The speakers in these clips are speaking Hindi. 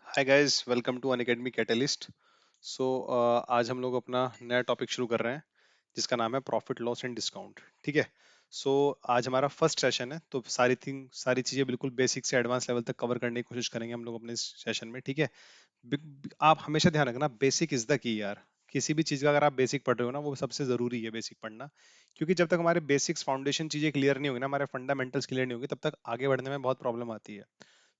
Hi guys, welcome to Unacademy Catalyst. So आज हम लोग अपना नया टॉपिक शुरू कर रहे हैं जिसका नाम है प्रॉफिट लॉस एंड डिस्काउंट। ठीक है। सो आज हमारा फर्स्ट सेशन है, तो सारी चीजें बिल्कुल बेसिक से एडवांस लेवल तक कवर करने की कोशिश करेंगे हम लोग अपने इस सेशन में। ठीक है। आप हमेशा ध्यान रखना, बेसिक इज द की यार। किसी भी चीज का अगर आप बेसिक पढ़ रहे हो ना, वो सबसे जरूरी है बेसिक पढ़ना। क्योंकि जब तक हमारे बेसिक्स फाउंडेशन चीजें क्लियर नहीं होगी ना, हमारे फंडामेंटल्स क्लियर नहीं होगी, तब तक आगे बढ़ने में बहुत प्रॉब्लम आती है।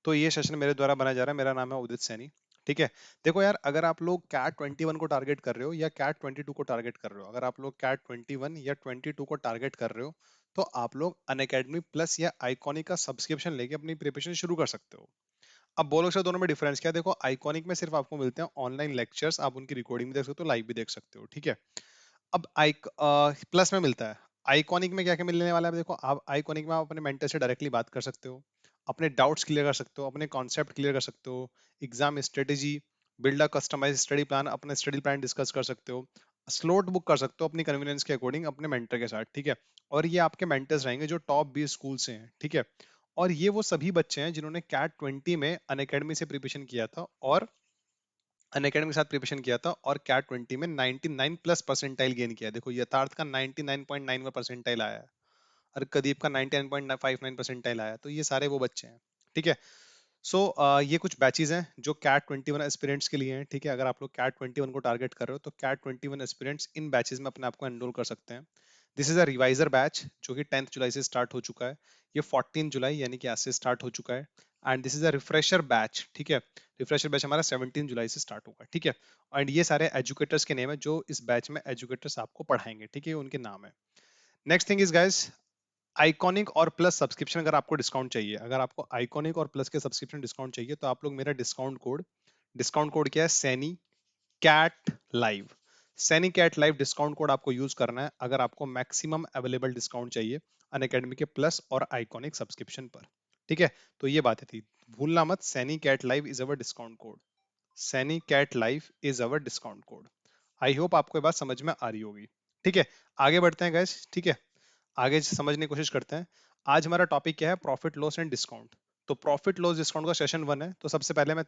तो ये सेशन मेरे द्वारा बनाया जा रहा है। मेरा नाम है उदित सैनी। ठीक है। देखो यार, अगर आप लोग कैट 21 को टारगेट कर रहे हो या कैट 22 को टारगेट कर रहे हो, अगर आप लोग कैट 21 या 22 को टारगेट कर रहे हो, तो आप लोग अनअकैडमी प्लस या आइकॉनिक का सब्सक्रिप्शन लेके अपनी प्रिपरेशन शुरू कर सकते हो। अब बोलो सर, दोनों में डिफरेंस क्या है? देखो, आइकॉनिक में सिर्फ आपको मिलते हैं ऑनलाइन लेक्चर्स, आप उनकी रिकॉर्डिंग भी देख सकते हो, लाइव भी देख सकते हो। ठीक है। अब प्लस में मिलता है। आइकॉनिक में क्या क्या मिलने वाला है? देखो, आप आइकॉनिक में आप अपने मेंटर से डायरेक्टली बात कर सकते हो, अपने डाउट्स क्लियर कर सकते हो, अपने कॉन्सेप्ट क्लियर कर सकते हो, exam strategy, build a customize study plan, अपने स्टडी प्लान डिस्कस कर सकते हो, स्लॉट बुक कर सकते हो अपनी कन्वीनियंस के अकॉर्डिंग अपने मेंटर के साथ। ठीक है। और ये आपके मेंटर्स रहेंगे जो टॉप 20 स्कूल से हैं। ठीक है। और ये वो सभी बच्चे हैं जिन्होंने कैट 20 में अनअकैडमी से प्रिपरेशन किया था और अनअकैडमी के साथ प्रिपरेशन किया था और कैट 20 में 99 प्लस परसेंटाइल गेन किया है। देखो, यथार्थ का 99.91 परसेंटाइल आया है और कदीप का 99.59 परसेंटाइल आया है। तो ये सारे वो बच्चे हैं। ठीक है। सो ये कुछ बैचेज हैं जो कैट 21 एस्पिरेंट्स के लिए हैं। ठीक है। अगर आप लोग कैट 21 को टारगेट कर रहे हो, तो कैट 21 एस्पिरेंट्स इन बैचेज में अपने आप को एनरोल कर सकते हैं। दिस इज अ रिवाइजर बैच जो कि 10th जुलाई से स्टार्ट हो चुका है। ये 14 जुलाई यानी कि आज से स्टार्ट हो चुका है। And this is a refresher batch. ठीक है। रिफ्रेशर बैच हमारा 17 जुलाई से स्टार्ट होगा। ठीक है। एंड ये सारे एजुकेटर्स के नेम है जो इस बैच में एजुकेटर्स आपको पढ़ाएंगे। ठीक है। उनके नाम है। Next thing is guys, iconic और प्लस सब्सक्रिप्शन अगर आपको डिस्काउंट चाहिए, अगर आपको आइकॉनिक और प्लस के सब्सक्रिप्शन डिस्काउंट चाहिए, तो आप लोग मेरा डिस्काउंट कोड क्या है? Saini CAT live. Saini CAT live discount code आपको यूज करना है अगर आपको मैक्सिमम अवेलेबल डिस्काउंट चाहिए अनअकैडमी के प्लस और आइकॉनिक सब्सक्रिप्शन पर। ठीक है। तो ये बातें थी, भूलना मत। Saini CAT live is our discount code. Saini CAT live is our discount code. I hope आपको ये बात समझ में आ रही होगी। ठीक है। आगे बढ़ते हैं गाइस। ठीक है। आगे समझने की कोशिश करते हैं। आज हमारा टॉपिक क्या है? Profit loss and discount. तो प्रॉफिट लॉस डिस्काउंट का सेशन 1 है। तो सबसे पहले मैं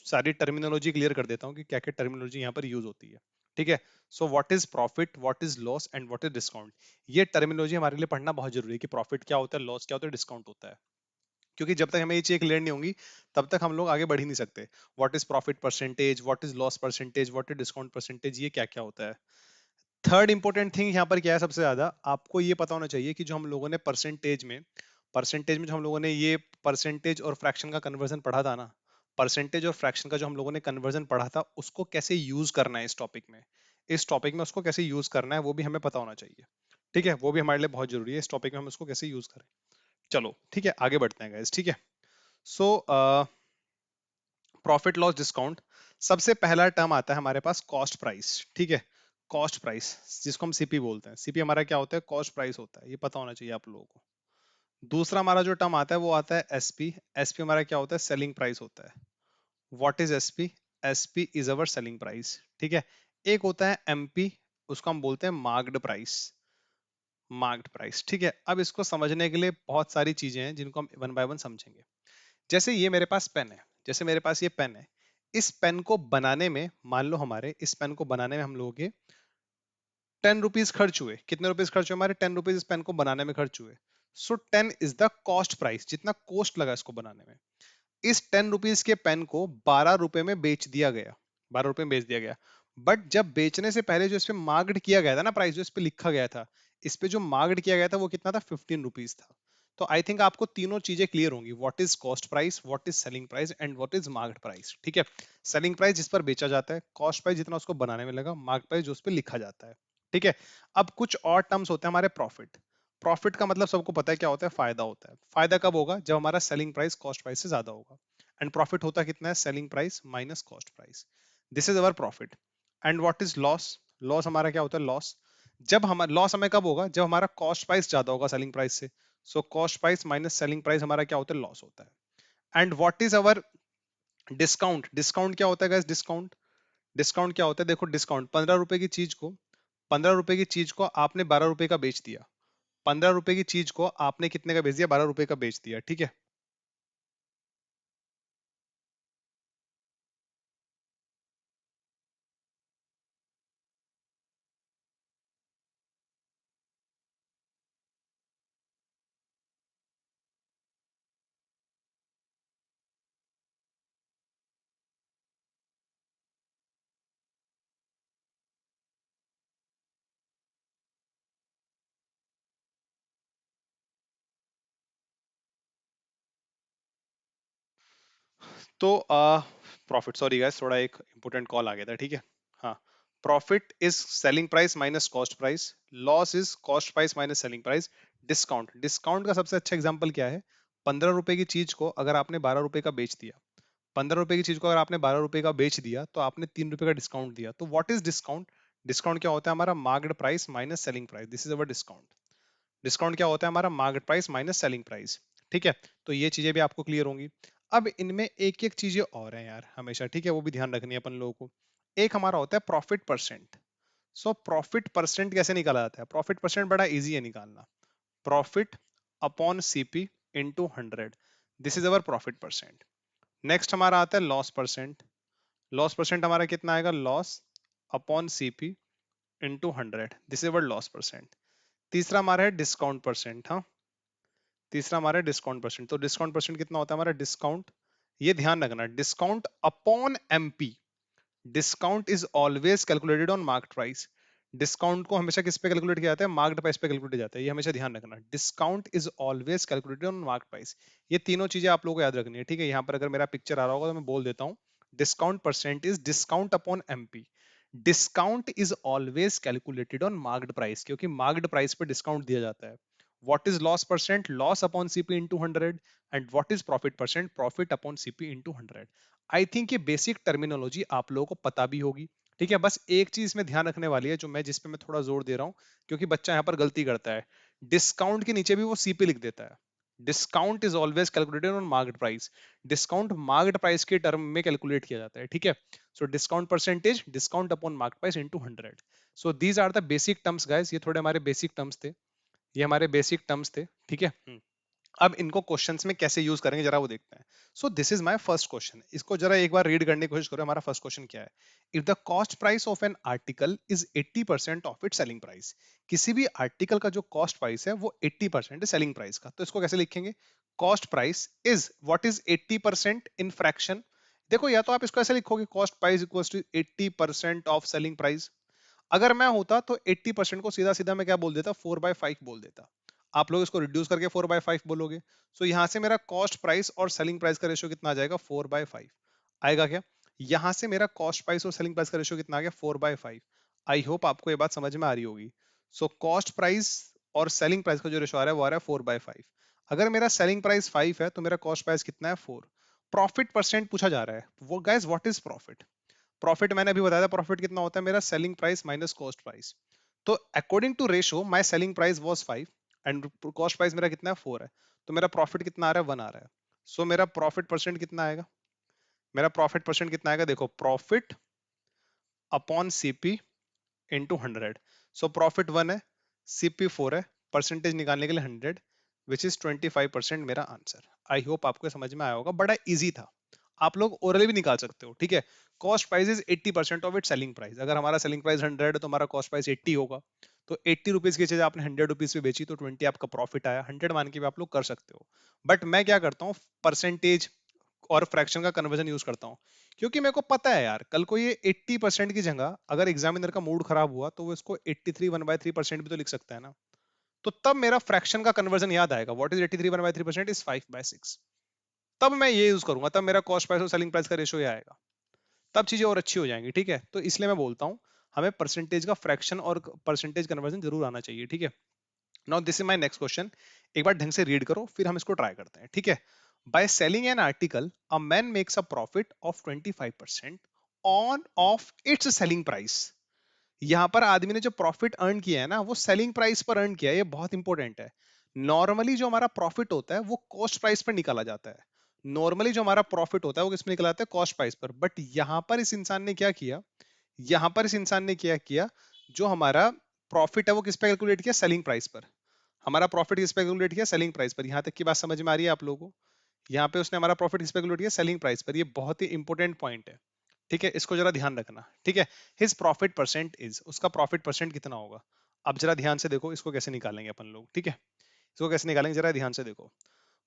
सारी टर्मिनोलॉजी क्लियर कर देता हूँ कि क्या क्या टर्मिनोलॉजी यहाँ पर यूज होती है। ठीक है। So what is profit, what is loss and what is discount? ये टर्मिनोलॉजी हमारे लिए पढ़ना बहुत जरूरी है कि प्रॉफिट क्या होता है, लॉस क्या होता है, डिस्काउंट होता है। क्योंकि जब तक हमें ये चीज क्लियर नहीं होंगी, तब तक हम लोग आगे बढ़ ही नहीं सकते। What is profit percentage, what is loss percentage, what is discount percentage, ये क्या क्या होता है। थर्ड इंपॉर्टेंट थिंग यहाँ पर क्या है? सबसे ज्यादा आपको ये पता होना चाहिए कि जो हम लोगों ने परसेंटेज में जो हम लोगों ने ये परसेंटेज और फ्रैक्शन का कन्वर्जन पढ़ा था ना, परसेंटेज और फ्रैक्शन का जो हम लोगों ने कन्वर्जन पढ़ा था, उसको कैसे यूज करना है इस टॉपिक में उसको कैसे यूज करना है वो भी हमें पता होना चाहिए। ठीक है। वो भी हमारे लिए बहुत जरूरी है, इस टॉपिक में हम उसको कैसे यूज करें। चलो ठीक है, आगे बढ़ते हैं गाइस। ठीक है। सो प्रॉफिट लॉस डिस्काउंट, सबसे पहला टर्म आता है हमारे पास कॉस्ट प्राइस। ठीक है। कॉस्ट प्राइस जिसको हम सीपी बोलते हैं। सीपी हमारा क्या होता है? कॉस्ट प्राइस होता है, ये पता होना चाहिए आप लोगों को। दूसरा हमारा जो टर्म आता है वो आता है एसपी। एसपी हमारा क्या होता है? सेलिंग प्राइस होता है। What is SP? SP is our selling price. ठीक है। एक होता है एमपी, उसको हम बोलते हैं मार्क्ड प्राइस। Marked price. ठीक है। अब इसको समझने के लिए बहुत सारी चीजें हैं जिनको हम वन बाय वन समझेंगे। जैसे ये मेरे पास पेन है, जैसे मेरे पास ये पेन है, इस पेन को बनाने में, मान लो हमारे इस पेन को बनाने में हम लोगों के 10 रुपीज खर्च हुए। कितने रुपीज खर्च हुए? हमारे 10 रुपीज इस पेन को बनाने में खर्च हुए। सो 10 इज द कॉस्ट प्राइस, जितना कॉस्ट लगा इसको बनाने में। इस 10 रुपीज के पेन को 12 रुपए में बेच दिया गया। 12 रुपए में बेच दिया गया। बट जब बेचने से पहले जो इस पे मार्क्ड किया गया था ना, प्राइस जो इस पे लिखा गया था, इस पे जो मार्क्ड किया गया था वो कितना था? 15 रुपीज था। तो आई थिंक आपको तीनों चीजें क्लियर होंगी, what is cost price, what is selling price and what is marked price. ठीक है। सेलिंग प्राइस जिस पर बेचा जाता है, कॉस्ट प्राइस जितना उसको बनाने में लगा, मार्क्ड प्राइस जो उस पर लिखा जाता है। ठीक है। अब कुछ और टर्म्स होते हैं हमारे। प्रॉफिट। प्रॉफिट का मतलब सबको पता है क्या होता है? फायदा होता है। फायदा कब होगा? जब हमारा सेलिंग प्राइस कॉस्ट प्राइस से ज्यादा होगा। एंड प्रॉफिट होता कितना है? Selling price minus cost price. This is our profit. And what is loss? Loss हमारा क्या होता है? लॉस जब हमारा लॉस हमें कब होगा? जब हमारा कॉस्ट प्राइस ज्यादा होगा सेलिंग प्राइस से। So cost price minus selling price हमारा क्या होता है? लॉस होता है। And what is our discount? Discount क्या होता है गाइस? डिस्काउंट क्या होता है? देखो, डिस्काउंट 15 रुपए की चीज को आपने 12 रुपए का बेच दिया। 15 रुपए की चीज को आपने कितने का बेच दिया? 12 रुपए का बेच दिया। ठीक है। तो प्रॉफिट, सॉरी गाइस, थोड़ा एक इंपॉर्टेंट कॉल आ गया था, ठीक है। हाँ, profit is selling price minus cost price, loss is cost price minus selling price. Discount, discount का सबसे अच्छा एग्जांपल क्या है? 15 रुपए की चीज को अगर आपने 12 रुपए का बेच दिया, 15 रुपए की चीज को अगर आपने 12 रुपए का बेच दिया, तो आपने 3 रुपए का डिस्काउंट दिया। तो व्हाट इज डिस्काउंट? डिस्काउंट क्या होता है? हमारा market price minus selling price, this is our discount. Discount क्या होता है? हमारा market price minus selling price. ठीक है, तो ये चीजें भी आपको क्लियर होंगी। अब इनमें एक एक चीजें और हैं यार हमेशा, ठीक है, वो भी ध्यान रखनी है अपन लोगों को। एक हमारा होता है प्रॉफिट परसेंट। सो प्रॉफिट परसेंट कैसे निकाला जाता है? प्रॉफिट परसेंट बड़ा इजी है निकालना। Profit upon CP into 100, this is our profit percent. Next हमारा आता है लॉस परसेंट। लॉस परसेंट हमारा कितना आएगा? Loss upon CP into 100, this is our loss percent. तीसरा हमारा है डिस्काउंट परसेंट। हाँ, तीसरा हमारा डिस्काउंट परसेंट। तो डिस्काउंट परसेंट कितना होता है हमारा? डिस्काउंट, ये ध्यान रखना, discount upon MP. Discount is always calculated on market price. Discount को हमेशा किस पे कैलकुलेट किया जाता है? मार्केट प्राइस पे कैलकुलेट किया जाता है, ये हमेशा ध्यान रखना। Discount is always calculated on market price. ये तीनों चीजें आप लोगों को याद रखनी है, ठीक है। यहाँ पर अगर मेरा पिक्चर आ रहा होगा तो मैं बोल देता हूँ, discount percent is discount upon MP. Discount is always calculated on market price, क्योंकि मार्केट प्राइस पे डिस्काउंट दिया जाता है। What is loss percent? Loss upon CP into 100। And what is profit percent? Profit upon CP into 100। I think ये बेसिक टर्मिनोलॉजी आप लोगों को पता भी होगी, ठीक है। बस एक चीज में ध्यान रखने वाली है, जो मैं जिस पे मैं थोड़ा जोर दे रहा हूँ, क्योंकि बच्चा यहाँ पर गलती करता है, डिस्काउंट के नीचे भी वो सीपी लिख देता है। Discount is always calculated on market price. Discount market price के टर्म में कैलकुलेट किया जाता है, ठीक है। So discount percentage, discount upon market price into 100। So these are the basic terms guys, ये थोड़े हमारे बेसिक टर्म्स थे, ये हमारे बेसिक टर्म्स थे, ठीक है। अब इनको क्वेश्चंस में कैसे यूज करेंगे जरा वो देखते हैं। So this is my first question, इसको जरा एक बार रीड करने की कोशिश करो। हमारा फर्स्ट क्वेश्चन क्या है? If the cost price of N article is 80% of it selling price. किसी भी आर्टिकल का जो कॉस्ट प्राइस है वो 80% है सेलिंग प्राइस का। तो इसको कैसे लिखेंगे? Cost price is what is 80% in fraction. देखो, या तो आप इसको ऐसे लिखोगे, cost price equals to 80% of selling price. अगर मैं होता तो 80% को सीधा सीधा मैं क्या बोल देता? 4/5 बोल देता। आप लोग इसको रिड्यूस करके 4/5 बोलोगे। सो यहां से मेरा कॉस्ट प्राइस और सेलिंग प्राइस का रेशियो कितना आ जाएगा? 4/5 आएगा क्या? यहां से मेरा कॉस्ट प्राइस और सेलिंग प्राइस का रेशियो कितना आ गया? 4/5। आई होप आपको ये बात समझ में आ रही होगी। सो कॉस्ट प्राइस और सेलिंग प्राइस का जो रेशियो आ रहा है वो आ रहा है 4/5। अगर मेरा सेलिंग प्राइस 5 है तो मेरा कॉस्ट प्राइस कितना है? 4। प्रॉफिट परसेंट पूछा जा रहा है। वो guys, what is profit? Profit मैंने अभी बताया था, प्रॉफिट कितना होता है मेरा? Selling price minus cost price. तो according to ratio my selling price was 5 and cost price मेरा कितना है? 4 है। तो मेरा प्रॉफिट कितना आ रहा है? 1 आ रहा है। सो मेरा प्रॉफिट परसेंट कितना आएगा? मेरा प्रॉफिट परसेंट कितना आएगा? देखो, profit upon CP into 100। So profit 1 है, सीपी 4 है, परसेंटेज निकालने के लिए 100, विच इज 25% मेरा आंसर। आई होप आपको समझ में आया होगा, बड़ा इजी था। आप लोग ओरली भी निकाल सकते हो, ठीक है। Cost price is 80% of it selling price. अगर हमारा सेलिंग प्राइस 100 है तो हमारा कॉस्ट प्राइस 80 होगा। तो 80 रुपीज की चीज आपने 100 रुपीज पे बेची तो 20 आपका प्रॉफिट आया। 100 मान के भी आप लोग कर सकते हो। बट मैं क्या करता हूँ, परसेंटेज और फ्रैक्शन का कन्वर्जन यूज करता हूँ, क्योंकि मेरे को पता है यार, कल को ये 80% की जगह अगर एग्जामिनर का मूड खराब हुआ तो वो इसको 83 1/3% भी तो लिख सकता है ना। तो तब मेरा फ्रैक्शन का कन्वर्जन याद आएगा। What is 83 1/3% is 5/6। तब मैं ये यूज करूंगा, तब मेरा कॉस्ट प्राइस और सेलिंग प्राइस का रेशियो ये आएगा। तब चीजें और अच्छी हो जाएंगी, ठीक है। तो इसलिए मैं बोलता हूँ, हमें परसेंटेज का फ्रैक्शन और परसेंटेज कन्वर्जन जरूर आना चाहिए, ठीक है। Now this is my next question. एक बार ढंग से रीड करो, फिर हम इसको ट्राई करते हैं, ठीक है। By selling an article a man makes a profit of 25% on off its selling price. यहां पर आदमी ने जो प्रॉफिट अर्न किया है ना, वो सेलिंग प्राइस पर अर्न किया है। ये बहुत इंपॉर्टेंट है। नॉर्मली जो हमारा प्रॉफिट होता है वो कॉस्ट प्राइस पर निकाला जाता है। नॉर्मली जो हमारा प्रॉफिट होता है वो किस में निकला जाता है? कॉस्ट प्राइस पर। बट यहां पर इस इंसान ने क्या किया? यहां पर इस इंसान ने क्या किया? जो हमारा प्रॉफिट है वो किस पे कैलकुलेट किया? सेलिंग प्राइस पर। हमारा प्रॉफिट किस पे कैलकुलेट किया? सेलिंग प्राइस पर। यहां तक की बात समझ में आ रही है आप लोगों को? यहाँ पे उसने हमारा प्रॉफिट किस पे कैलकुलेट किया? सेलिंग प्राइस पर। ये बहुत ही इंपॉर्टेंट पॉइंट है, ठीक है। इसको जरा ध्यान रखना, ठीक है। हिज प्रॉफिट परसेंट इज, उसका प्रॉफिट परसेंट कितना होगा? अब जरा ध्यान से देखो, इसको कैसे निकालेंगे अपन लोग, ठीक है। इसको कैसे निकालेंगे जरा ध्यान से देखो।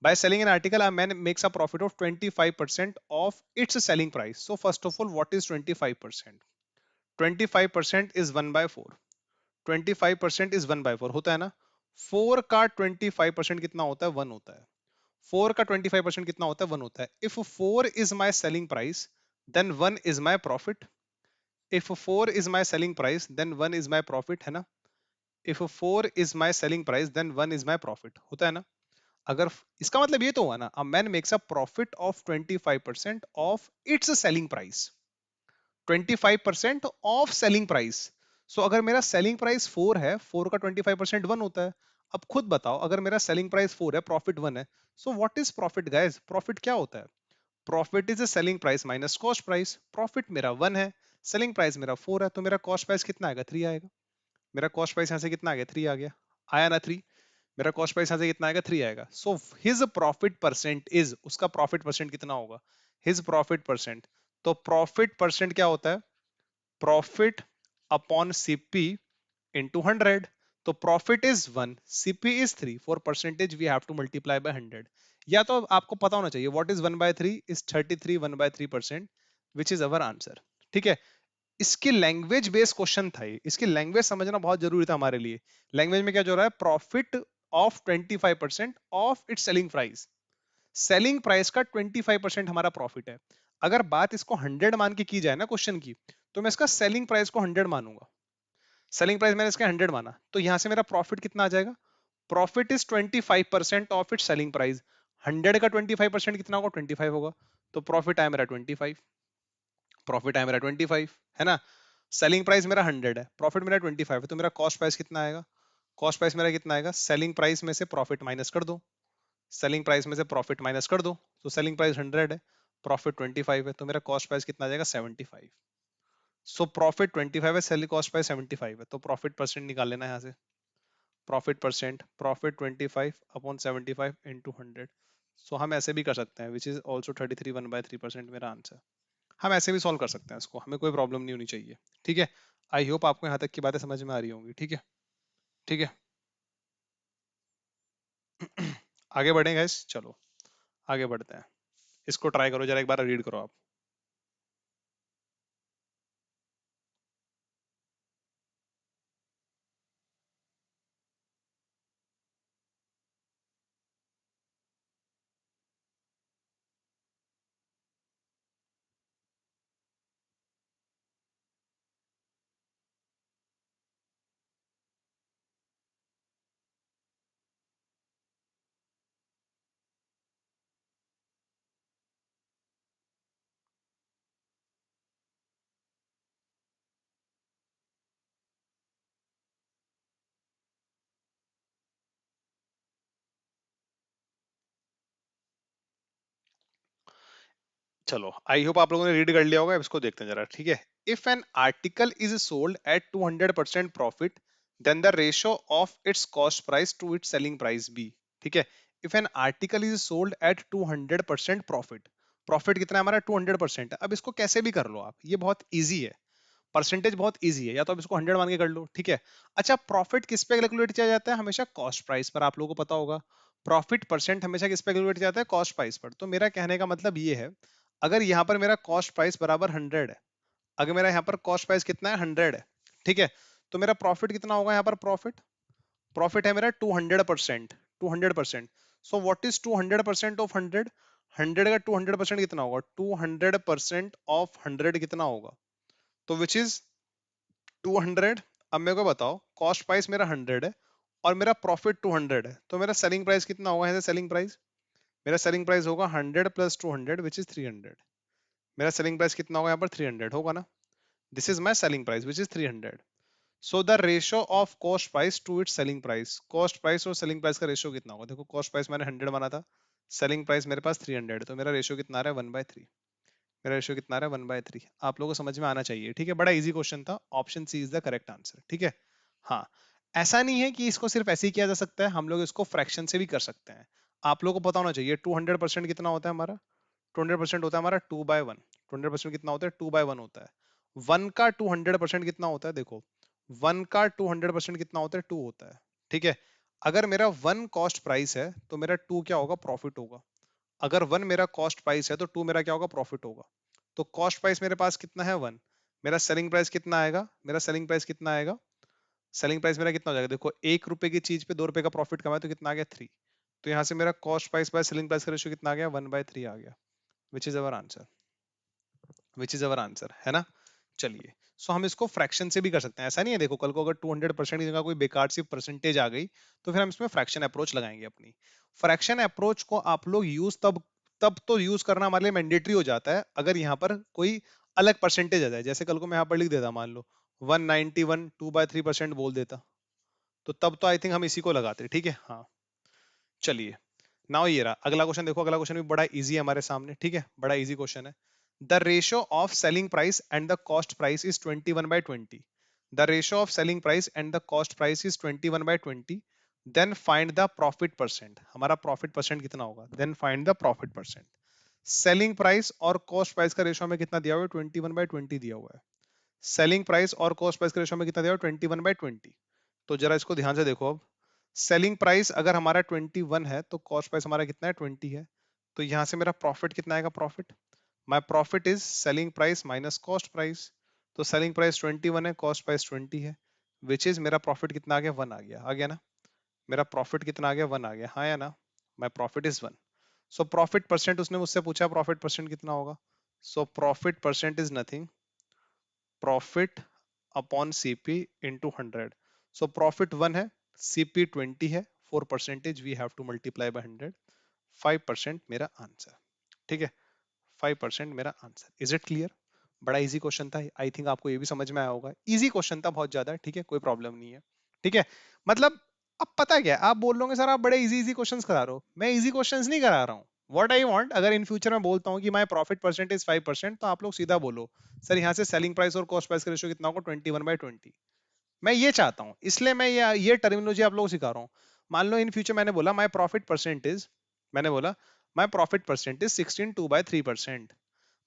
By selling an article a man makes a profit of 25% of its selling price. So first of all, what is 25%? 25% is 1/4। 25% is 1/4 होता है ना। 4 का 25% कितना होता है? 1 होता है। 4 का 25% कितना होता है? 1 होता है. If 4 is my selling price then 1 is my profit. If 4 is my selling price then 1 is my profit, है ना? If 4 is my selling price then 1 is my profit, होता है ना? अगर इसका मतलब ये तो हुआ ना, a man makes a profit of 25% of its selling price. 25% of selling price. So अगर मेरा सेलिंग प्राइस 4 है, 4 का 25% 1 होता है. अब खुद बताओ, अगर मेरा सेलिंग प्राइस 4 है, प्रॉफिट 1 है, so what is profit guys? Profit क्या होता है? Profit is a selling price minus cost price. Profit मेरा 1 है, सेलिंग प्राइस मेरा 4 है, तो मेरा कॉस्ट प्राइस कितना आएगा? 3 आएगा. मेरा कॉस्ट प्राइस यहाँ से कितना आ गया? 3 आ गया. आया ना 3? मेरा कॉस्ट प्राइस यहाँ से कितना आएगा? 3 आएगा. So his profit percent is, उसका प्रॉफिट परसेंट कितना होगा? His profit percent. तो प्रॉफिट परसेंट क्या होता है? Profit upon CP into 100. तो profit is 1, CP is 3. For percentage we have to multiply by 100. या तो आपको पता होना चाहिए what is 1 by 3 is 33 1/3%, which is our answer. ठीक है. इसकी लैंग्वेज बेस्ड क्वेश्चन था ये. इसकी लैंग्वेज समझना बहुत जरूरी था हमारे लिए. लैंग्वेज में क्या जो रहा है? Profit of 25% of its selling price. Selling price का 25% हमारा प्रॉफिट है. अगर बात इसको 100 मान के की जाए ना क्वेश्चन की, तो मैं इसका सेलिंग प्राइस को 100 मानूंगा. सेलिंग प्राइस मैंने इसका 100 माना, तो यहां से मेरा प्रॉफिट कितना आ जाएगा? Profit is 25% of its selling price. 100 का 25% कितना होगा? 25 होगा. तो प्रॉफिट आया मेरा 25. प्रॉफिट आया मेरा 25, है ना? सेलिंग प्राइस मेरा 100 है, प्रॉफिट मेरा 25 है, तो मेरा कॉस्ट प्राइस कितना आएगा? कॉस्ट प्राइस मेरा कितना आएगा? सेलिंग प्राइस में से प्रॉफिट माइनस कर दो. सेलिंग प्राइस में से प्रॉफिट माइनस कर दो. तो सेलिंग प्राइस 100 है, प्रॉफिट 25 है, तो मेरा कॉस्ट प्राइस कितना आ जाएगा? 75. सो प्रॉफिट 25 है, सेलिंग कॉस्ट प्राइस 75 है, तो प्रॉफिट परसेंट निकाल लेना है यहाँ से. Profit percent, profit 25 upon 75 into 100. सो हम ऐसे भी कर सकते हैं, विच इज ऑल्सो 33 1/3% मेरा आंसर. हम ऐसे भी सॉल्व कर सकते हैं इसको, हमें कोई प्रॉब्लम नहीं होनी चाहिए. ठीक है. आई होप आपको यहाँ तक की बातें समझ में आ रही होंगी. ठीक है. ठीक है. आगे बढ़ें गाइस, चलो आगे बढ़ते हैं. इसको ट्राई करो जरा, एक बार रीड करो आप. चलो आई होप आप लोगों ने रीड कर लिया होगा. अब इसको देखते हैं जरा. ठीक है. If an article is sold at 200% profit, then the ratio of its cost price to its selling price be. ठीक है. If an article is sold at 200% profit. Profit कितना है हमारा? 200% है. अब इसको कैसे भी कर लो आप, ये बहुत ईजी है. परसेंटेज बहुत इजी है, या तो आप इसको 100 मान के कर लो. ठीक है. अच्छा, प्रॉफिट किस पे कैलकुलेट किया जाता है? हमेशा कॉस्ट प्राइस पर. आप लोगों को पता होगा प्रॉफिट परसेंट हमेशा किस पे कैलकुलेट किया जाता है? कॉस्ट प्राइस पर. तो मेरा कहने का मतलब ये है, अगर यहाँ पर मेरा कॉस्ट प्राइस बराबर 100 है, अगर मेरा यहाँ पर कॉस्ट प्राइस कितना है? 100 है. ठीक है. तो मेरा प्रॉफिट कितना होगा यहाँ पर? प्रॉफिट प्रॉफिट है मेरा 200%. 200%. सो व्हाट इज 200% ऑफ 100? 100 का 200% कितना होगा? 200% ऑफ 100 कितना होगा? तो विच इज 200. अब मेरे को बताओ, कॉस्ट प्राइस मेरा 100 है और मेरा प्रॉफिट 200 है, तो मेरा सेलिंग प्राइस कितना होगा? यहाँ से सेलिंग प्राइस, मेरा सेलिंग प्राइस होगा 100 प्लस 200 विच इज 300. मेरा सेलिंग प्राइस कितना होगा यहाँ पर? 300 होगा ना. This is my selling price which is 300. So the ratio of cost price to its selling price. Cost price और सेलिंग प्राइस का रेशियो कितना होगा? देखो कॉस्ट प्राइस मैंने 100 माना था, सेलिंग प्राइस मेरे पास 300, तो मेरा रेशियो कितना आ रहा है? 1/3. मेरा रेशियो कितना आ रहा है? 1/3. आप लोगों को समझ में आना चाहिए. ठीक है. बड़ा इजी क्वेश्चन था. Option C is the correct answer. ठीक है. हाँ. ऐसा नहीं है कि इसको सिर्फ ऐसे ही किया जा सकता है, हम लोग इसको फ्रैक्शन से भी कर सकते हैं. आप लोगों को पता होना चाहिए 200% कितना होता है हमारा? 200% होता है हमारा 2/1. 200% कितना होता है? 2/1 होता है. 1 का 200% कितना होता है? देखो 1 का 200% कितना होता है? 2 होता है. ठीक है. अगर मेरा 1 कॉस्ट प्राइस है, तो मेरा 2 क्या होगा? प्रॉफिट होगा. अगर 1 मेरा कॉस्ट प्राइस है, तो 2 मेरा क्या होगा? प्रॉफिट होगा. तो कॉस्ट प्राइस मेरे पास कितना है? 1. मेरा सेलिंग प्राइस कितना आएगा? मेरा सेलिंग प्राइस कितना आएगा? सेलिंग प्राइस मेरा कितना हो जाएगा? देखो 1 रुपए की चीज पे 2 रुपए का प्रॉफिट कमाए तो कितना आ गया? 3. तो यहाँ से मेरा cost price by selling price का रेशियो कितना आ गया, 1/3 आ गया, विच is our answer, which is our answer, है ना। चलिए, सो हम इसको फ्रैक्शन से भी कर सकते हैं, ऐसा नहीं है, देखो कल को अगर 200% की जगह कोई बेकार सी परसेंटेज आ गई तो फिर हम इसमें फ्रैक्शन अप्रोच लगाएंगे अपनी। फ्रैक्शन अप्रोच को आप लोग यूज तब तब तो यूज करना हमारे लिए मैंडेटरी हो जाता है अगर यहाँ पर कोई अलग परसेंटेज आ जाए, जैसे कल को मैं यहाँ पर लिख देता, मान लो 191 2/3% बोल देता, तो तब तो आई थिंक हम इसी को लगाते, ठीक है। हाँ, चलिए, नाउ ये रहा अगला क्वेश्चन, देखो अगला क्वेश्चन भी बड़ा इजी है हमारे सामने, ठीक है, बड़ा इजी क्वेश्चन है। The ratio of selling price and the cost price is 21/20। The ratio of selling price and the cost price is 21/20। Then find the profit percent, हमारा प्रॉफिट परसेंट कितना होगा, then find the profit percent. Selling price और कॉस्ट प्राइस का रेशियो में कितना दिया हुआ है, 21/20 दिया हुआ है। सेलिंग प्राइस और कॉस्ट प्राइस के रेशियो में कितना दिया हुआ है, 21/20। तो जरा इसको ध्यान से देखो अब, सेलिंग प्राइस अगर हमारा 21 है तो कॉस्ट प्राइस हमारा कितना है, 20 है। तो यहां से मेरा प्रॉफिट कितना आएगा, profit, my profit is selling price minus cost price. तो सेलिंग प्राइस 21 है, कॉस्ट प्राइस 20 है, विच इज मेरा प्रॉफिट कितना आ गया, 1 आ गया ना। मेरा प्रॉफिट कितना आ गया, 1 आ गया, हाँ या ना। My profit is 1। So profit percent उसने मुझसे पूछा, प्रॉफिट परसेंट कितना होगा। So profit percent is nothing, profit upon CP into 100। So profit 1 है, सीपी 20 है, 4% we have to multiply by 100, 5% मेरा आंसर, ठीक है, 5% मेरा आंसर। Is it clear. बड़ा इजी क्वेश्चन था, आई थिंक आपको ये भी समझ में आया होगा, इजी क्वेश्चन था बहुत ज्यादा, ठीक है, कोई प्रॉब्लम नहीं है, ठीक है। मतलब अब पता क्या है, आप बोल रहे सर आप बड़े इजी इजी क्वेश्चंस करा रहे हो, मैं इजी क्वेश्चंस नहीं करा रहा हूँ। व्हाट आई वांट, अगर इन फ्यूचर में बोलता हूँ कि माय प्रॉफिट परसेंट इज 5%, तो आप लोग सीधा बोलो सर यहाँ से सेलिंग प्राइस और कॉस्ट प्राइस का रेशियो कितना होगा, 21/20। मैं ये चाहता हूँ, इसलिए मैं ये टर्मिनोलॉजी आप लोगों को सिखा रहा हूँ। मान लो इन फ्यूचर मैंने बोला माय प्रॉफिट परसेंट इज, मैंने बोला my profit percent is 16/2/3%,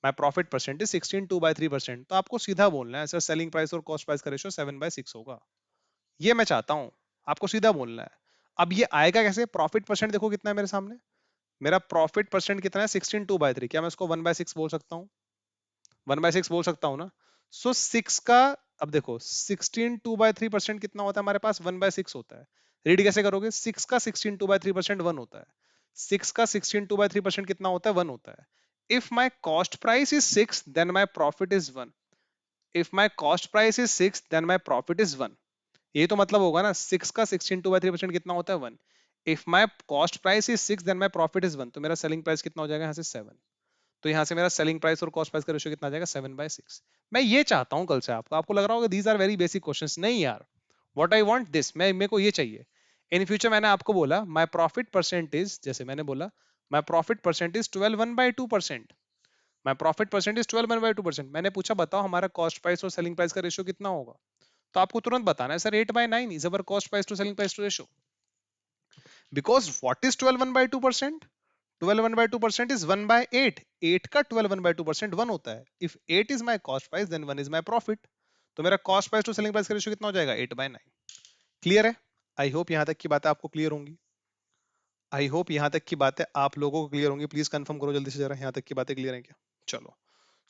my profit percent is 16/2/3%, तो आपको सीधा बोलना है सर सेलिंग प्राइस और कॉस्ट प्राइस का रेशियो 7/6 होगा। ये मैं चाहता हूं, आपको सीधा बोलना है। अब ये आएगा कैसे, प्रॉफिट परसेंट देखो कितना है मेरे सामने, मेरा प्रॉफिट परसेंट कितना है, 16/2/3, क्या मैं इसको 1/6 बोल सकता हूँ, 1/6 बोल सकता हूँ ना। सो 6 का, अब देखो 16/2/3% कितना होता है हमारे पास, 1/6 होता है। रीड कैसे करोगे, 6 का 16/2/3% 1 होता है, 6 का 16/2/3% कितना होता है, 1 होता है। If my cost price is 6 then my profit is 1, if my cost price is 6 then my profit is 1। ये तो मतलब होगा ना, 6 का 16/2/3% कितना होता है, 1। If my cost price is 6 then my profit is 1, तो मेरा सेलिंग प्राइस कितना हो जाएगा यहाँ से 7। तो यहाँ से मेरा सेलिंग प्राइस और कॉस्ट प्राइस का रेशियो कितना आ जाएगा, 7/6। मैं ये चाहता हूँ कल से आपको आपको लग रहा होगा these are very basic questions, नहीं यार, व्हाट आई वांट दिस, मैं मेरे को ये चाहिए। इन फ्यूचर मैंने आपको बोला माय प्रॉफिट परसेंट इज, जैसे मैंने बोला my profit percent is 12/1/2%, my profit percent is 12/1/2%। मैंने पूछा बताओ हमारा कॉस्ट प्राइस और सेलिंग प्राइस का रेशियो कितना होगा, तो आपको तुरंत बताना है sir 8/9 is our cost price to selling price to ratio. Because what is 12/1/2%, 12/1/2% is 1/8, 8 का 12/1/2% 1 होता है। If 8 is my cost price then 1 is my profit। तो मेरा cost price to selling price का रेशियो कितना हो जाएगा, 8/9। क्लियर है, आई होप यहां तक की बातें आपको क्लियर होंगी, आई होप यहां तक की बातें आप लोगों को क्लियर होंगी, प्लीज कंफर्म करो जल्दी से जरा यहां तक की बातें क्लियर हैं क्या। चलो,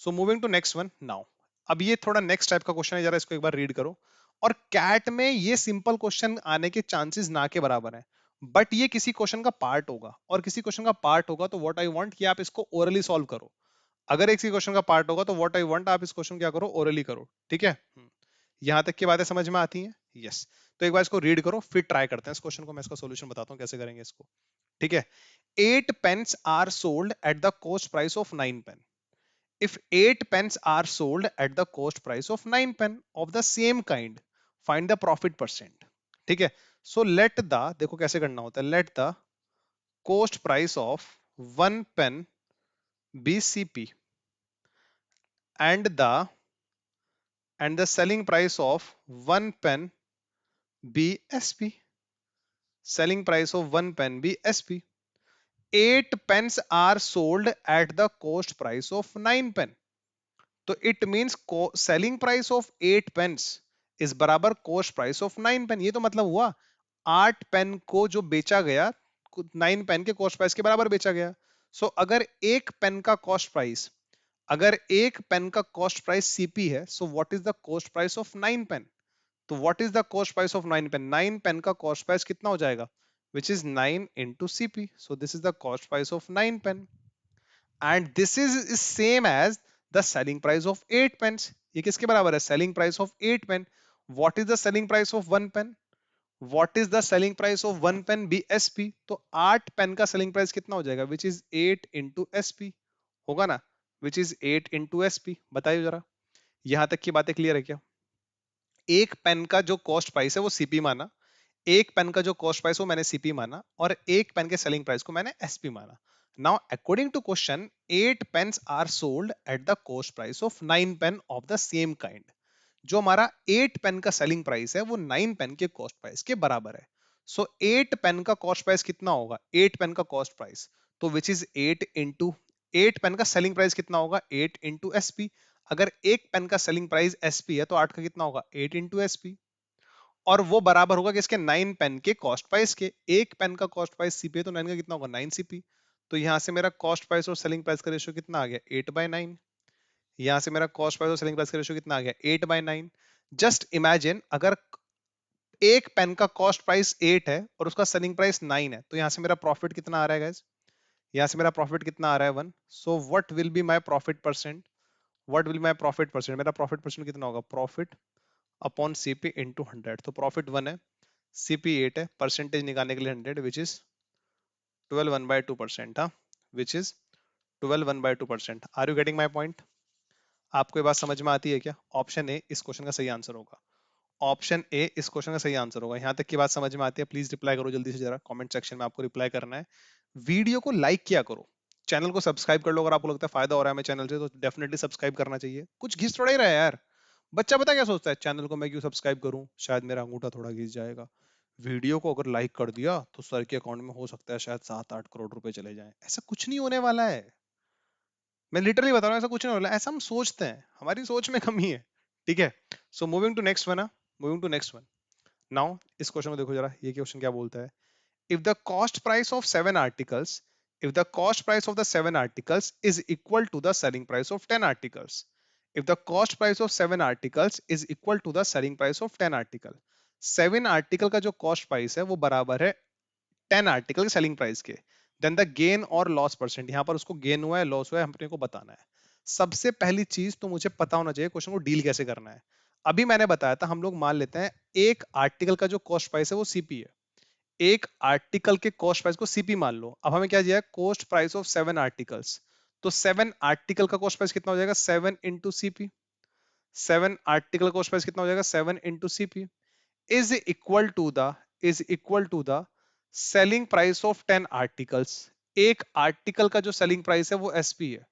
so moving to next one now. अब ये थोड़ा नेक्स्ट टाइप का क्वेश्चन है, जरा इसको एक बार रीड करो। और कैट में ये सिंपल क्वेश्चन आने के चांसेस ना के बराबर है, बट ये किसी क्वेश्चन का पार्ट होगा, और किसी क्वेश्चन का पार्ट होगा तो व्हाट आई वांट कि आप इसको ओरली सॉल्व करो। अगर एक क्वेश्चन का पार्ट होगा तो व्हाट आई वांट आप इस क्वेश्चन क्या करो, ओरली करो, ठीक है। यहां तक की बातें समझ में आती हैं, यस। तो एक बार इसको रीड करो फिर ट्राई करते हैं इस क्वेश्चन को, मैं इसका सॉल्यूशन बताता हूं कैसे करेंगे इसको, ठीक है। 8 pence are sold at the cost price of 9 pen। If 8 pence are sold at the cost price of 9 pen of the same kind, find the profit percent। ठीक है। So let the, देखो कैसे करना होता है, let the cost price of 1 pen be CP and the selling price of 1 pen be SP। Selling price of 1 pen be SP। 8 pence are sold at the cost price of 9 pen। तो it means selling price of 8 pens is बराबर कॉस्ट प्राइस ऑफ 9 पेन। ये तो मतलब हुआ 8 पेन को जो बेचा गया 9 पेन के कॉस्ट प्राइस के बराबर बेचा गया। सो अगर एक पेन का कॉस्ट प्राइस, अगर एक पेन का कॉस्ट प्राइस सीपी है, so what is the cost price of 9 pen. तो what is the cost price of 9 pen, 9 pen का कॉस्ट प्राइस कितना हो जाएगा, which is 9 into CP. So this is the cost price of 9 pen. And this is same as the selling price of 8 pens. ये किसके बराबर है? Selling price of 8 pen. What is the selling price of 1 pen? What is the selling price of 1 pen? BSP. तो 8 पेन का selling price कितना हो जाएगा? Which is 8 into SP. होगा ना? Which is 8 into SP. बताइए जरा, यहां तक की बातें क्लियर है क्या? एक पेन का जो कॉस्ट प्राइस है वो सीपी माना, एक पेन का जो कॉस्ट प्राइस वो मैंने सीपी माना, और एक पेन के सेलिंग प्राइस को मैंने एसपी माना. Now according to question 8 pens are sold at the cost price of 9 pen of the same kind. जो हमारा 8 पेन का सेलिंग प्राइस है वो 9 पेन के कॉस्ट प्राइस के बराबर है. सो 8 पेन का कॉस्ट प्राइस कितना होगा? 8 पेन का कॉस्ट प्राइस, तो विच इज 8 इंटू 8 पेन का सेलिंग प्राइस कितना होगा? 8 इंटू एसपी. अगर एक पेन का सेलिंग प्राइस एसपी है तो 8 का कितना होगा? 8 इंटू एसपी. और वो बराबर होगा किसके? 9 पेन के कॉस्ट प्राइस के. एक पेन का कॉस्ट प्राइस सीपी है तो 9 का कितना होगा? 9 सीपी. तो यहां से मेरा कॉस्ट प्राइस और सेलिंग प्राइस का रेशियो कितना आ गया? 8/9. यहां से मेरा कॉस्ट प्राइस और सेलिंग प्राइस का रेशियो कितना आ गया? 8/9. जस्ट इमेजिन, अगर एक पेन का कॉस्ट प्राइस 8 है और उसका सेलिंग प्राइस 9 है, तो यहां से मेरा प्रॉफिट कितना आ रहा है गाइस? यहां से मेरा प्रॉफिट कितना आ रहा है? 1. So what will be my profit percent? What will my profit percent? मेरा प्रॉफिट परसेंट कितना होगा? Profit upon CP into 100. तो प्रॉफिट 1 है, सीपी 8 है, परसेंटेज निकालने के लिए 100, विच इज 12 1/2%. हाँ, which is 12 1/2%. Are you getting my point? आपको ये बात समझ में आती है क्या? ऑप्शन ए इस क्वेश्चन का सही आंसर होगा. ऑप्शन ए इस क्वेश्चन का सही आंसर होगा. यहां तक की बात समझ में आती है? प्लीज रिप्लाई करो जल्दी से, जरा कमेंट सेक्शन में आपको रिप्लाई करना है. वीडियो को लाइक किया करो, चैनल को सब्सक्राइब कर लो. अगर आपको लगता है फायदा हो रहा है हमें चैनल से तो डेफिनेटली सब्सक्राइब करना चाहिए. कुछ घिस थोड़ा ही रहा है यार. बच्चा पता क्या सोचता है? चैनल को मैं क्यों सब्सक्राइब करूं, शायद मेरा अंगूठा थोड़ा घिस जाएगा. वीडियो को अगर लाइक कर दिया तो सर के अकाउंट में हो सकता है शायद 7-8 करोड़ रुपए चले जाएं. ऐसा कुछ नहीं होने वाला है. मैं लिटरली बता रहा हूँ, ऐसा कुछ नहीं होने वाला है. ऐसा हम सोचते हैं, हमारी सोच में कमी है. ठीक है. So moving to next one. Moving to next one. Now इस क्वेश्चन को देखो जरा, ये क्वेश्चन क्या बोलता है? if the cost price of 7 articles if the cost price of the 7 articles is equal to the selling price of 10 articles if the cost price of 7 articles is equal to the selling price of 10 article 7 article का जो कॉस्ट प्राइस है वो बराबर है 10 आर्टिकल के सेलिंग प्राइस के, देन द गेन और लॉस परसेंट. यहां पर उसको गेन हुआ है, लॉस हुआ है, हमने को बताना है. सबसे पहली चीज तो मुझे पता होना चाहिए क्वेश्चन को डील कैसे करना है. अभी मैंने बताया था, हम लोग मान लेते हैं एक आर्टिकल का जो कॉस्ट प्राइस है वो सीपी है. एक आर्टिकल के कॉस्ट प्राइस को सीपी मान लो. अब हमें क्या दिया है? Cost price of 7 articles. तो 7 आर्टिकल का कॉस्ट प्राइस कितना हो जाएगा? 7 into CP. 7 article cost price कितना हो जाएगा? 7 into CP is equal to the is equal to the selling price of 10 articles. एक आर्टिकल का जो सेलिंग प्राइस है वो एसपी है.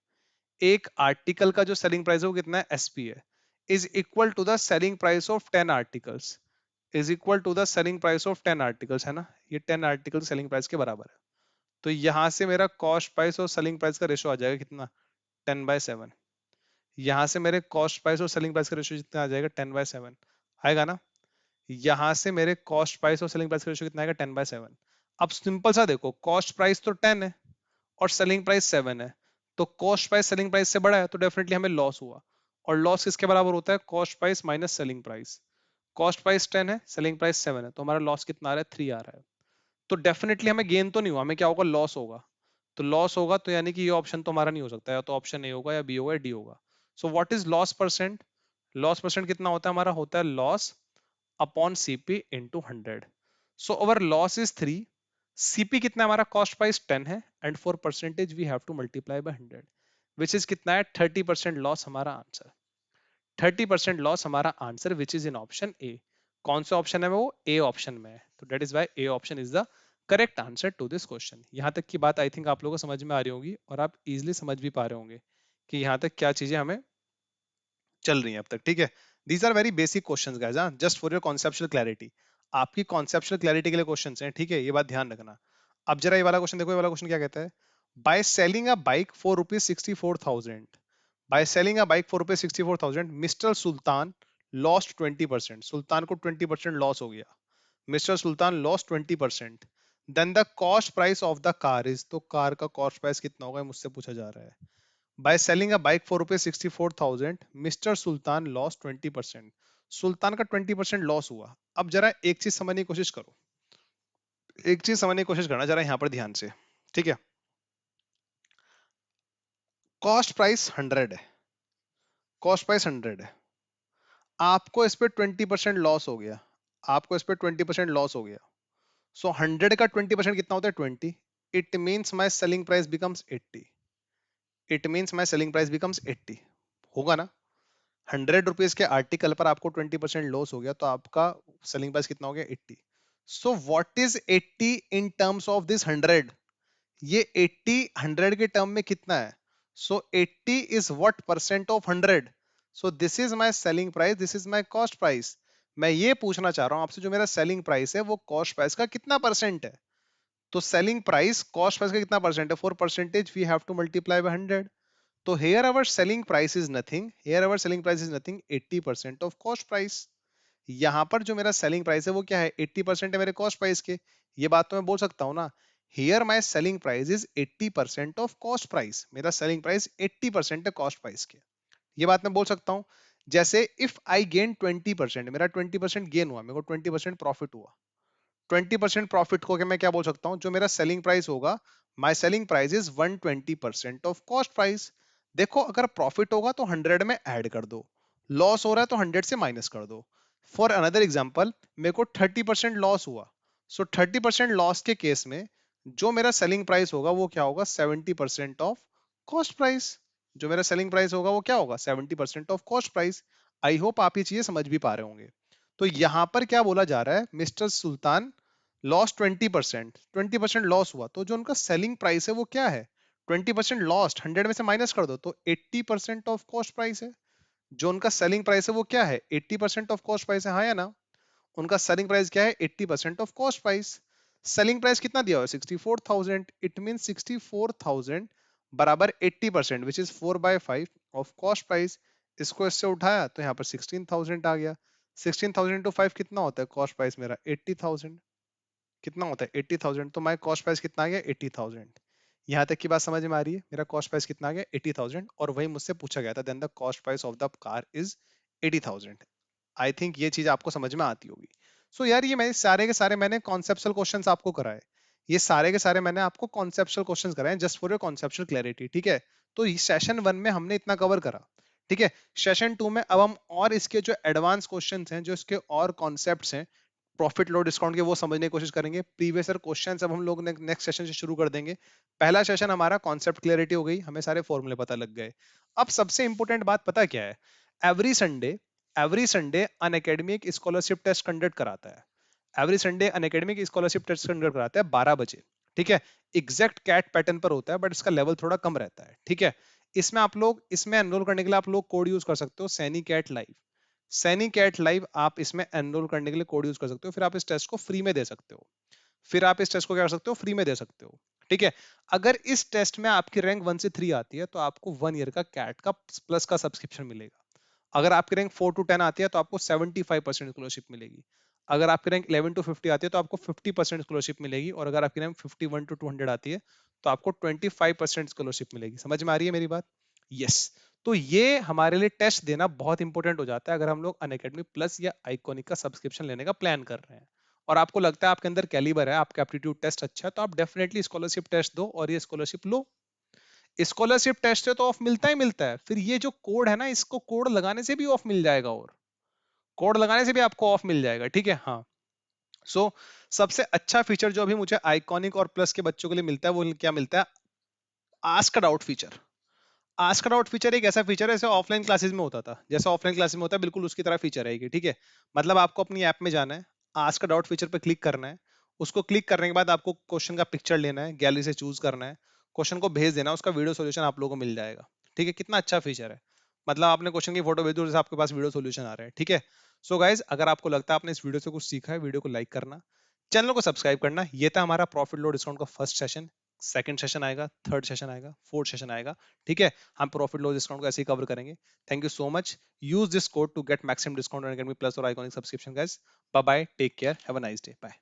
एक आर्टिकल का जो सेलिंग प्राइस है वो कितना है? एसपी है. Is equal to the selling price of 10 articles. Is equal to the selling price of 10 articles, है ना? ये 10 आर्टिकल सेलिंग प्राइस के बराबर है. तो यहां से मेरा कॉस्ट प्राइस और सेलिंग प्राइस का रेशो आ जाएगा कितना? 10/7. यहां से मेरे कॉस्ट प्राइस और सेलिंग प्राइस का रेशो कितना आ जाएगा? 10/7 आएगा ना? यहां से मेरे कॉस्ट प्राइस और सेलिंग प्राइस का रेशो कितना आएगा? 10/7. अब सिंपल सा देखो, कॉस्ट प्राइस तो 10 है और सेलिंग प्राइस 7 है. तो कॉस्ट प्राइस सेलिंग प्राइस से बड़ा है तो डेफिनेटली हमें लॉस हुआ. और लॉस किसके बराबर होता है? Cost price minus selling price. Cost price 10 है, सेलिंग प्राइस 7 है, तो हमारा लॉस कितना आ रहा है? 3 आ रहा है. तो डेफिनेटली हमें गेन तो नहीं हुआ, हमें क्या होगा? लॉस होगा. तो लॉस होगा तो यानी कि ये ऑप्शन तो हमारा नहीं हो सकता, या तो ऑप्शन ए होगा, या बी होगा, या डी होगा. So what is loss percent? Loss percent कितना होता है हमारा? होता है loss upon CP into 100. So our loss is 3. CP कितना है हमारा? कॉस्ट प्राइस 10 है, and for percentage we have to multiply by 100, which is कितना है? 30% लॉस हमारा आंसर. 30% लॉस हमारा answer, which is in option A. कौन सा ऑप्शन है वो? ए ऑप्शन में है. तो that is why A option is the correct answer to this question. यहां तक की बात आई थिंक आप लोगों को समझ में आ रही होगी, और आप इजिली समझ भी पा रहे होंगे कि यहाँ तक क्या चीजें हमें चल रही हैं अब तक. ठीक है. These are very basic questions guys, हाँ, just for your conceptual clarity. आपकी कॉन्सेप्चुअल क्लैरिटी के लिए क्वेश्चंस हैं. ठीक है, ये बात ध्यान रखना. अब जरा ये वाला क्वेश्चन देखो. ये वाला क्वेश्चन क्या कहता है? By selling a bike for ₹64,000. By selling a bike for ₹64,000 mister Sultan lost 20%. Sultan को 20% लॉस हो गया. Mister Sultan lost 20%. Then the cost price of the car is. तो कार का कॉस्ट प्राइस कितना होगा, मुझसे पूछा जा रहा है. By selling a bike for ₹64,000 mister Sultan loss 20%. Sultan का 20% लॉस हुआ. अब जरा एक चीज समझने की कोशिश करो. एक चीज समझने की कोशिश करना जरा यहाँ पर ध्यान से, ठीक है। कॉस्ट प्राइस 100 है, कॉस्ट प्राइस 100 है, आपको इस पे 20% लॉस हो गया, आपको इस पे 20% लॉस हो गया। सो 100 का 20% कितना होता है? 20। It means my selling price becomes 80। It means my selling price becomes 80। होगा ना? 100 रुपीज के आर्टिकल पर आपको 20% लॉस हो गया, तो आपका सेलिंग प्राइस कितना हो गया? 80। सो what is 80 in terms of this 100? ये 80 100 के टर्म में कितना है? सो 80 is what percent of 100? So this is my selling price, this is my cost price. मैं ये पूछना चाह रहा हूं आपसे, जो मेरा सेलिंग प्राइस है वो कॉस्ट प्राइस का कितना परसेंट है? तो सेलिंग प्राइस कॉस्ट प्राइस का कितना परसेंट है? 4%, we have to multiply by 100। तो here our selling price is nothing, here our selling price is nothing, 80% of cost price। यहां पर जो मेरा सेलिंग प्राइस है वो क्या है? 80% है मेरे कॉस्ट प्राइस के। ये बात तो मैं बोल सकता हूं ना, here my selling price is 80% of cost price. मेरा सेलिंग प्राइस 80% है कॉस्ट प्राइस के। ये बात मैं बोल सकता हूं। जैसे इफ आई गेन 20%, मेरा 20% गेन हुआ, मेरे को 20% प्रॉफिट हुआ। 20% प्रॉफिट को के मैं क्या बोल सकता हूं? जो मेरा सेलिंग प्राइस होगा, my selling price is 120% of cost price. देखो, अगर प्रॉफिट होगा तो 100 में ऐड कर दो, लॉस हो रहा है तो 100 से माइनस कर दो। फॉर अनदर एग्जांपल, मेरे को 30% लॉस हुआ। सो 30% लॉस के केस में जो मेरा सेलिंग प्राइस होगा वो क्या होगा? 70% ऑफ कॉस्ट प्राइस। जो मेरा सेलिंग प्राइस होगा वो क्या होगा? 70% of cost price. I hope आप ये चीजें समझ भी पा रहे होंगे। तो यहां पर क्या बोला जा रहा है? मिस्टर सुल्तान लॉस 20%, 20% लॉस हुआ, तो जो उनका सेलिंग प्राइस है वो क्या है? 20% लॉस्ट, 100 में से माइनस कर दो तो 80% ऑफ कॉस्ट प्राइस है। जो उनका सेलिंग प्राइस है वो क्या है? 80% ऑफ कॉस्ट प्राइस है, हाँ या ना? उनका सेलिंग प्राइस क्या है? 80% of cost price. Selling price कितना दिया हुआ है? 64,000। इट मीन 64,000 बराबर 80%, which is 4/5 of cost price. इसको इससे उठाया तो यहाँ पर 16,000 आ गया। 16,000 इंटू 5 कितना होता है? कॉस्ट प्राइस मेरा 80,000। कितना होता है? 80,000। तो माई कॉस्ट प्राइस कितना आ गया? 80,000। यहाँ तक की बात समझ में आ रही है? मेरा कॉस्ट प्राइस कितना आ गया? 80,000। और वही मुझसे पूछा गया था, then the cost price of the car is 80,000। I think ये चीज आपको समझ में आती होगी। सो यार, ये मैंने सारे के सारे मैंने कॉन्सेप्चुअल क्वेश्चंस आपको कराए। ये सारे के सारे मैंने आपको कॉन्सेप्चुअल क्वेश्चंस कराए, just for your conceptual clarity, ठीक है। तो सेशन 1 में हमने इतना कवर करा, ठीक है। सेशन 2 में अब हम और इसके जो एडवांस क्वेश्चंस हैं, जो इसके और कॉन्सेप्ट्स हैं प्रॉफिट लो डिस्काउंट के, वो समझने की कोशिश करेंगे। प्रीवियस ईयर क्वेश्चंस अब हम लोग नेक्स्ट सेशन से शुरू कर देंगे। पहला सेशन हमारा कॉन्सेप्ट क्लैरिटी हो गई, हमें सारे फॉर्मूले पता लग गए। अब सबसे इंपॉर्टेंट बात पता क्या है? एवरी संडे, एवरी संडे अन अकेडमी एक स्कॉलरशिप टेस्ट कंडक्ट कराता है। एवरी संडे अन अकेडमी एक स्कॉलरशिप टेस्ट कंडक्ट कराता है 12 बजे, ठीक है। एग्जैक्ट कैट पैटर्न पर होता है, बट इसका लेवल थोड़ा कम रहता है, ठीक है। इसमें आप लोग, इसमें एनरोल करने के लिए आप लोग कोड यूज कर सकते हो, Saini CAT live. Saini CAT live आप इसमें एनरोल करने के लिए कोड यूज कर सकते हो, फिर आप इस टेस्ट को फ्री में दे सकते हो। फिर आप इस टेस्ट को क्या कर सकते हो? फ्री में दे सकते हो, ठीक है। अगर इस टेस्ट में आपकी रैंक 1 से 3 आती है तो आपको 1 ईयर का कैट का प्लस का सब्सक्रिप्शन मिलेगा। अगर आपकी रैंक 4 टू 10 आती है तो आपको 75% स्कॉलरशिप मिलेगी। अगर आपकी रैंक 11 टू 50 आती है तो आपको 50% स्कॉलरशिप मिलेगी। और अगर आपकी रैंक 51 टू 200 आती है तो आपको 25% स्कॉलरशिप मिलेगी। समझ में आ रही है मेरी बात? यस। तो ये हमारे लिए टेस्ट देना बहुत इंपॉर्टेंट हो जाता है अगर हम लोग अनअकैडमी प्लस या आइकॉनिक का सब्सक्रिप्शन लेने का प्लान कर रहे हैं। और आपको लगता है आपके अंदर कैलिबर है, आपका एप्टीट्यूड टेस्ट अच्छा है, तो आप डेफिनेटली स्कॉलरशिप टेस्ट दो और ये स्कॉलरशिप लो। स्कॉलरशिप टेस्ट से तो ऑफ मिलता ही मिलता है, फिर ये जो कोड है ना, इसको कोड लगाने से भी ऑफ मिल जाएगा, और कोड लगाने से भी आपको ऑफ मिल जाएगा, ठीक है। हाँ। सो सबसे अच्छा फीचर जो अभी मुझे आइकॉनिक और प्लस के बच्चों के लिए मिलता है वो क्या मिलता है? Ask doubt feature. Ask doubt feature एक ऐसा फीचर है जैसे ऑफलाइन क्लासेस में होता था, जैसे ऑफलाइन क्लासेस में होता है बिल्कुल उसकी तरह फीचर है ये, ठीक है। मतलब आपको अपनी ऐप में जाना है, आस्क डाउट फीचर पे क्लिक करना है। उसको क्लिक करने के बाद आपको क्वेश्चन का पिक्चर लेना है, गैलरी से चूज करना है, क्वेश्चन को भेज देना है, उसका वीडियो सॉल्यूशन आप लोगों को मिल जाएगा, ठीक है। कितना अच्छा फीचर है। मतलब आपने क्वेश्चन की फोटो भेज दो, जैसे आपके पास वीडियो सॉल्यूशन आ रहा है, ठीक है। सो गाइज, अगर आपको लगता है आपने इस वीडियो से कुछ सीखा है, वीडियो को लाइक करना, चैनल को सब्सक्राइब करना। ये था हमारा प्रॉफिट लो डिस्काउंट का फर्स्ट सेशन। सेकंड सेशन आएगा, थर्ड सेशन आएगा, फोर्थ सेशन आएगा, ठीक है। हम प्रॉफिट लॉस डिस्काउंट को ऐसे ही कवर करेंगे। Thank you so much. Use this code to get maximum discount on Academy plus और iconic subscription guys. Bye bye, take care, have a nice day, bye.